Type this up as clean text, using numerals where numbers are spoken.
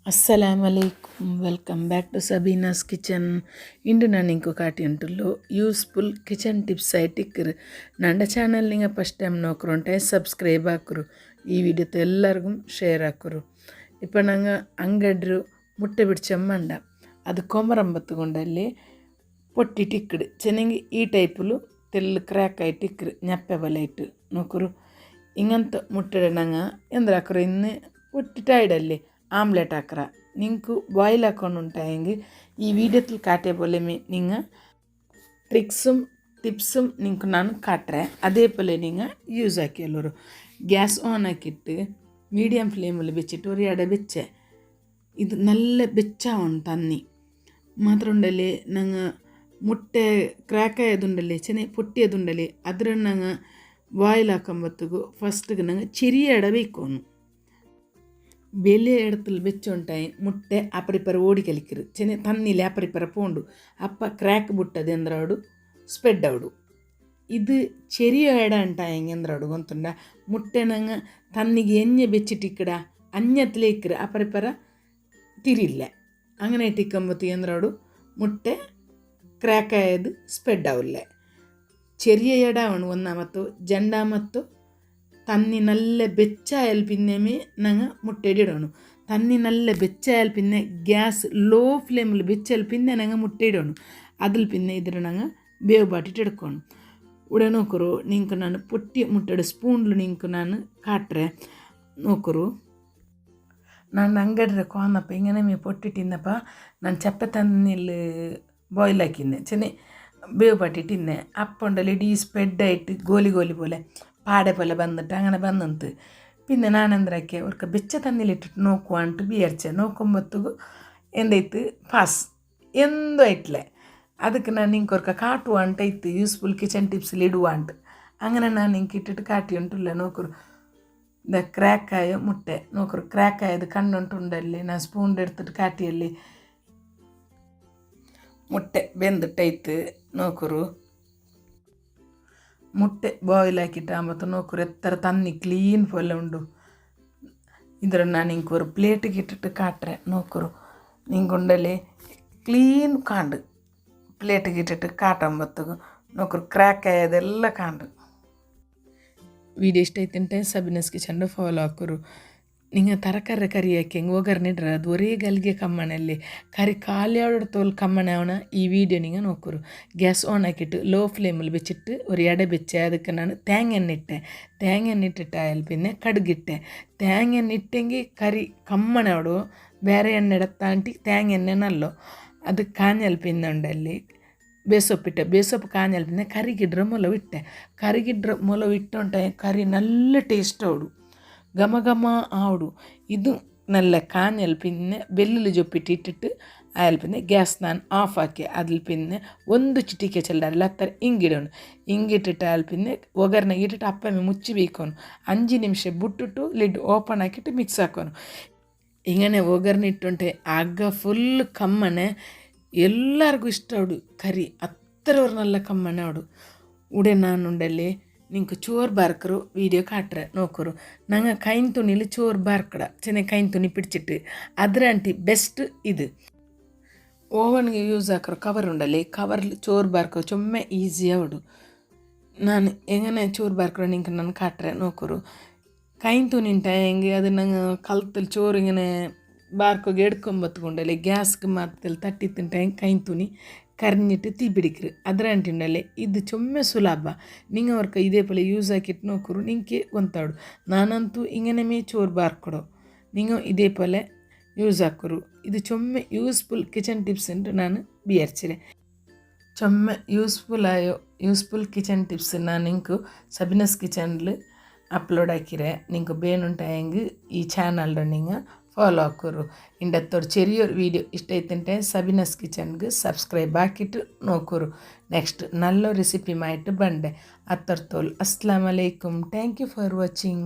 ಅಸ್ಸಲಾಮ್ ಅಲೈಕುಮ್ welcome back to ಸಬೀನಾಸ್ kitchen. ಇಂದು ನಾನು ink ಕಾಟಿ ಉಂಟುಲ್ಲು useful kitchen tips ಆಯ್ತಿಕ್ಕರು. ನನ್ನ channel ನಿಂಗೆ ಫಸ್ಟ್ ಟೈಮ್ ನೋಕ್ರುಂಟೆ ಸಬ್ಸ್ಕ್ರೈಬ್ ಹಾಕರು, ಈ ವಿಡಿಯೋతో ಎಲ್ಲರಿಗೂ ಶೇರ್ ಹಾಕರು. ಇಪ್ಪ ನಂಗೆ ಅಂಗಡ್ರು ಮುಟ್ಟೆ ಬಿಡ್ಚಮ್ಮಂಡ ಅದು ಕೊಮರಂಬತ್ತುಗೊಂಡಲ್ಲಿ ಪೊಟ್ಟಿ ಟಿಕ್ಕಡು ಚೆನ್ನಾಗಿ ಈ ಟೈಪುಲು ತೆಲ್ಲು ಕ್ರ್ಯಾಕ್ ಆಗಿ ಟಿಕ್ಕರು ನೆಪ್ಪೆ ಬಲೆ ಇಟ್ಟು ನೋಕರು ಹಿಂಗಂತ ಮುಟ್ಟೆ ನಂಗೆ ಎಂದ್ರೆ ಹಾಕರು ಇನ್ನು ಪೊಟ್ಟಿ ಟೈಡಲ್ಲಿ ಆಮ್ಲೆಟ್ ಹಾಕ್ರ ನಿಂಕು ಬಾಯ್ಲ್ ಹಾಕೊಂಡು ಉಂಟಾ ಹೆಂಗೆ ಈ ವಿಡಿಯೋದಲ್ಲಿ ಕಾಟೆ ಬೋಲೆ ನಿಂಗೆ ಟ್ರಿಕ್ಸುಮ್ ಟಿಪ್ಸುಮ್ ನಿಂಕು ನಾನು ಕಾಟ್ರೆ ಅದೇ ಪೊಲೆ ನಿಂಗೆ ಯೂಸ್ ಹಾಕಿ ಎಲ್ಲರು ಗ್ಯಾಸ್ ಆನ್ ಹಾಕಿಟ್ಟು ಮೀಡಿಯಮ್ ಫ್ಲೇಮಲ್ಲಿ ಬೆಚ್ಚಿಟ್ಟು ഒരു ಎಡೆ ಬೆಚ್ಚೆ ಇದು ನಲ್ಲ ಬೆಚ್ಚ ಉಂಟು ತನ್ನಿ ಮಾತ್ರ ಉಂಡಲ್ಲಿ ನಂಗೆ ಮುಟ್ಟೆ ಕ್ರ್ಯಾಕ್ ಆಯದುಂಡಲ್ಲಿ ಚೆನ್ನಾಗಿ ಪೊಟ್ಟಿಯದುಂಡಲ್ಲಿ ಅದ್ರ ನಂಗೆ ಬಾಯ್ಲ್ ಹಾಕೊಂಬತ್ತಿಗೂ ಫಸ್ಟ್ಗೆ ನಂಗೆ ಚಿರಿಯ ಎಡ ಬೇಕೋನು ಬೆಲೆ ಎಡತಲ್ಲಿ ಬೆಚ್ಚುಂಟಾಯಿ ಮುಟ್ಟೆ ಅಪರಿಪರ ಓಡಿ ಕಲಿಕಿರು ಚೆನ್ನ ತನ್ನಿಲಿ ಅಪರಿಪರ ಪೋಂಡು ಅಪ್ಪ ಕ್ರ್ಯಾಕ್ ಬಿಟ್ಟದೆ ಅಂದ್ರಾಡು ಸ್ಪೆಡ್ ಅವಡು ಇದು ಚೆರಿಯ ಎಡ ಅಂಟ ಹೆಂಗೆ ಅಂದ್ರಾಡು ಗೊತ್ತುಂಡ ಮುಟ್ಟೆ ನಂಗೆ ತನ್ನಿಗೆ ಎಣ್ಣೆ ಬೆಚ್ಚಿಟ್ಟಿಕ್ಕಡ ಅನ್ಯತ್ಲೇ ಇಕ್ಕರು ಅಪರಿಪರ ತಿರಿಲ್ಲ അങ്ങനെ ഇട്ടിക്കുമ്പോഴത്തേക്ക് എന്താണ് മുട്ട ക്രാക്ക് ആയത് സ്പ്രെഡ് ആവില്ല. ചെറിയ ഇടാവണം ഒന്നാമത്തോ രണ്ടാമത്തോ തന്നി നല്ല ಬೆಚ್ಚಾಯಲ್ പിന്നേമേ ഞങ്ങൾ മുട്ടയിടണം. തന്നി നല്ല ಬೆಚ್ಚಾಯಲ್ പിന്നെ ഗ്യാസ് ലോ ഫ്ലെയിമിൽ ಬೆಚ್ಚಲ್ പിന്നെ ഞങ്ങൾ മുട്ടയിടണം. അതിൽ പിന്നെ ഇതിൽ ഞങ്ങൾ ಬೇವು ಬಾಟಿಟ್ಟು എടുക്കണം. ഇവിടെ നോക്കറു നിങ്ങൾക്ക് ನಾನು പൊട്ടി മുട്ടയുടെ സ്പൂണിൽ നിങ്ങൾക്ക് ನಾನು ಕಾಟ್ರೆ ನೋಕರು ನಾನು ಅಂಗಡಿಯ ಕೋನಪ್ಪ ಹಿಂಗನೆ ಮೀ ಪೊಟ್ಟಿಟ್ಟಿನ್ನಪ್ಪ ನಾನು ಚಪ್ಪೆ ತನ್ನಿಲ್ಲಿ ಬಾಯ್ಲ್ ಹಾಕಿದ್ದೆ ಚೆನ್ನೆ ಬೇವು ಬಾಟಿಟ್ಟಿನ್ನೆ ಅಪ್ಪೊಂಡಲ್ಲಿ ಇಡೀ ಸ್ಪ್ರೆಡ್ ಆಯಿಟ್ಟು ಗೋಲಿ ಗೋಲಿ പോലെ പാടെ പോലെ വന്നിട്ട് അങ്ങനെ വന്നിട്ട് പിന്നെ ഞാനെന്തരാക്കിയ അവർക്ക് ಬೆಚ್ಚ തന്നിലിട്ടിട്ട് നോക്കുവാണ്ട് വിചാരിച്ച നോക്കുമ്പോഴത്തേക്ക് എന്തായിട്ട് പാസ് എന്തോ ആയിട്ടില്ല ಅದಕ್ಕೆ ನಾನು ನಿಂಗೆ ಅವ್ರಿಗೆ ಕಾಟುವಂಟ ಇತ್ತು ಯೂಸ್ಫುಲ್ ಕಿಚನ್ ಟಿಪ್ಸಲ್ಲಿ ಇಡುವಂಟ അങ്ങനെ ನಾನು ನಿಂಗೆ ಇಟ್ಟಿಟ್ಟು ಕಾಟಿ ಉಂಟುಲ್ಲ ನೋಕರು ದ ಕ್ರ್ಯಾಕ್ ಆಯ ಮುಟ್ಟೆ ನೋಕರು ಕ್ರ್ಯಾಕ್ ಆಯದು ಕಣ್ಣುಂಟುಂಡಲ್ಲಿ ನಾನು ಸ್ಪೂನ್ ಎಡ್ತಿಟ್ಟು ಕಾಟಿಯಲ್ಲಿ ಮುಟ್ಟೆ ಬೆಂದಿಟ್ಟೈತು ನೋಕರು ಮುಟ್ಟೆ ಬಾಯ್ಲ್ ಹಾಕಿಟ್ಟು ಮತ್ತು ನೋಕರು ಎತ್ತರ ತನ್ನಿ ಕ್ಲೀನ್ ಪೊಲೆ ಉಂಡು ಇದ್ರ ನಾನು ನಿಂಗೆ ஒரு ಪ್ಲೇಟಿಗೆ ಇಟ್ಟಿಟ್ಟು ಕಾಟ್ರೆ ನೋಕರು ನಿಂಗೆ ಉಂಡಲ್ಲಿ ಕ್ಲೀನ್ ಕಾಂಡು ಪ್ಲೇಟಿಗೆ ಇಟ್ಟಿಟ್ಟು ಕಾಟಂಬತ್ತಿಗೂ ನೋಕರು ಕ್ರ್ಯಾಕ್ ಆಯೋದೆಲ್ಲ ಕಾಂಡು. ವಿಡಿಯೋ ಇಷ್ಟ ಐತಂటే ಸಬೀನಾಸ್ ಕಿಚನ್ ಫಾಲೋ ಹಾಕೋರು. ನಿಂಗೆ ತರಕಾರಿ ಕರಿ ಹಾಕಿ ಹೆಂಗೆ ಒಗ್ಗರ್ನಿಡ್ರೆ ಅದು ಒರೇ ಗಲ್ಗೆ ಕಮ್ಮಣಲ್ಲಿ ಕರಿ ಖಾಲಿ ಆಡೋಡು ತೋಲ್ ಕಮ್ಮಣೆ ಅವನ ಈ ವಿಡಿಯೋ ನಿಂಗೆ ನೋಕರು ಗ್ಯಾಸ್ ಆನ್ ಹಾಕಿಟ್ಟು ಲೋ ಫ್ಲೇಮಲ್ಲಿ ಬೆಚ್ಚಿಟ್ಟು ஒரு ಎಡೆ ಬೆಚ್ಚೆ ಅದಕ್ಕೆ ನಾನು ತೇಂಗೆಣ್ಣೆ ಇಟ್ಟೆ. ತೇಂಗೆಣ್ಣೆ ಇಟ್ಟಿಟ್ಟು ಆಯಲ್ಲಿ പിന്നെ ಕಡುಗಿಟ್ಟೆ. ತೇಂಗೆಣ್ಣೆ ಇಟ್ಟಂಗೆ ಕರಿ ಕಮ್ಮಣೆ ಅವಡು ಬೇರೆ ಎಣ್ಣೆ ಎಡತ್ತಾಂಟಿ ತೇಂಗೆಣ್ಣೆ ನಲ್ಲೋ ಅದಕ್ಕೆ ಕಾഞ്ഞಲ್ പിന്നെ ഉണ്ടಲ್ಲಿ ಬೇಸೊಪ್ಪಿಟ್ಟೆ. ಬೇಸೊಪ್ಪು ಕಾഞ്ഞಲ್ പിന്നെ ಕರಿಗಿಡ್ರ ಮೊಲವು ಇಟ್ಟೆ. ಕರಿಗಿಡ್ರ ಮೊಲವು ಇಟ್ಟುಂಟ ಕರಿ നല്ല ಟೇಸ್ಟ್ ಅವಡು ಘಮ ಘಮ ಆವಡು. ಇದು നല്ല ಕಾഞ്ഞಲ್ പിന്നെ ಬೆಳ್ಳುಳ್ಳಿ ಜೊಪ್ಪಿಟ್ಟು ಇಟ್ಟಿಟ್ಟು ಆयल പിന്നെ ಗ್ಯಾಸ್ ನಾನು ಆಫ್ ಹಾಕಿ ಅದ್ರ പിന്നെ ಒಂದು ಚಿಟಿಕೆ ಚೆಲ್ಲಲ್ಲ ಹತ್ತರ ಹಿಂಗಿಡೋಣ. ಹಿಂಗಿಟ್ಟಿಟ್ಟು ಆयल പിന്നെ ಒಗ್ಗರಣೆಗೆ ಇಟ್ಟಿಟ್ಟು ಅಪ್ಪಮ್ಮೆ ಮುಚ್ಚಿ ಬೇಕೋನು 5 ನಿಮಿಷ ಬಿಟ್ಟಿಟ್ಟು ಲಿಡ್ ಓಪನ್ ಹಾಕಿಟ್ಟು ಮಿಕ್ಸ್ ಹಾಕೋನು. ಹಿಂಗನೆ ಒಗ್ಗರಣೆ ಇಟ್ಟುಂಟೆ ಆಗ ಫುಲ್ ಕಮ್ಮನೆ ಎಲ್ಲರಿಗೂ ಇಷ್ಟ ಅವಡು ಕರಿ ಹತ್ತರವ್ರು ನಲ್ಲ ಕಮ್ಮನೆ ಅವಡು. ಉಡೆ ನಾನು ಉಂಡಲ್ಲಿ ನಿಂಗೆ ಚೋರ್ ಬಾರ್ಕರು ವೀಡಿಯೋ ಕಾಟ್ರೆ ನೋಕರು ನಂಗೆ ಕೈನ್ ತುಣಿಲಿ ಚೋರ್ ಬಾರ್ಕಡ ಚೆನ್ನಾಗಿ ಕೈನ್ ತುಣಿ ಪಿಡಿಚಿಟ್ಟು ಅದ್ರ ಅಂಟಿ ಬೆಸ್ಟ್ ಇದು ಓವನ್ಗೆ ಯೂಸ್ ಹಾಕೋರು ಕವರ್ ಉಂಡಲ್ಲಿ ಕವರ್ಲಿ ಚೋರ್ ಬಾರ್ಕೋ ಚೊಮ್ಮೆ ಈಸಿ ಅವಡು. ನಾನು ಹೆಂಗನೆ ಚೋರ್ ಬಾರ್ಕರು ನಿಂಗೆ ನಾನು ಕಾಟ್ರೆ ನೋಕರು ಕೈನ್ ತುಣಿಂಟ ಹೆಂಗೆ ಅದು ನಂಗೆ ಕಲ್ತಲ್ಲಿ ಚೋರು ಹಿಂಗನೆ ಬಾರ್ಕೋಗೆ ಎಡ್ಕೊಂಬತ್ಕೊಂಡಲ್ಲಿ ಗ್ಯಾಸ್ಗೆ ಮಾತಲ್ಲಿ ತಟ್ಟಿ ತಿಂಟ ಹೆಂಗೆ ಕೈನ್ ತುಣಿ ಕರ್ನಿಟ್ಟು തീ പിടിക്കരുത് അതിരണ്ടിണ്ടല്ലേ ഇത് ചുമ്മാ സുലഭ. നിങ്ങൾ അവർക്ക് ഇതേപോലെ യൂസ് ആക്കിയിട്ട് നോക്കൂ നിങ്ങൾക്ക് ಗೊತ್ತಾಡು. ನಾನಂತೂ ಹಿಂಗನೆ ಮೇ ಚೋರ್ ಬಾರ್ಕೊಡೋ നിങ്ങൾ ഇതേപോലെ ಯೂಸ್ ಹಾಕೋರು. ಇದು ಚೊಮ್ಮೆ ಯೂಸ್ಫುಲ್ ಕಿಚನ್ ಟಿಪ್ಸ್ ಅಂತ ನಾನು ಬಿಯರ್ಚಿರೆ ಚೊಮ್ಮೆ ಯೂಸ್ಫುಲ್ ಕಿಚನ್ ಟಿಪ್ಸ್ ನಾನು ನಿಂಕು ಸಬೀನಾಸ್ ಕಿಚನ್ಲು ಅಪ್ಲೋಡ್ ಹಾಕಿರೆ ನಿಂಗೆ ಬೇನುಂಟ ಹೆಂಗೆ ಈ ಚಾನಲ್ನ നിങ്ങൾ ಫಾಲೋ ಹಾಕೋರು. ಇಂಡತ್ತೋರು ചെറിയൊരു വീഡിയോ ഇഷ്ടമായിട്ടെ സബീനാസ് കിച്ചൺക്ക് സബ്സ്ക്രൈബ് ആക്കിയിട്ട് നോക്കൂ. നെക്സ്റ്റ് നല്ല റെസിപ്പിയുമായിട്ട് ബണ്ടേ അത്തർത്തോൾ. അസ്സലാമു അലൈക്കും. Thank you for watching.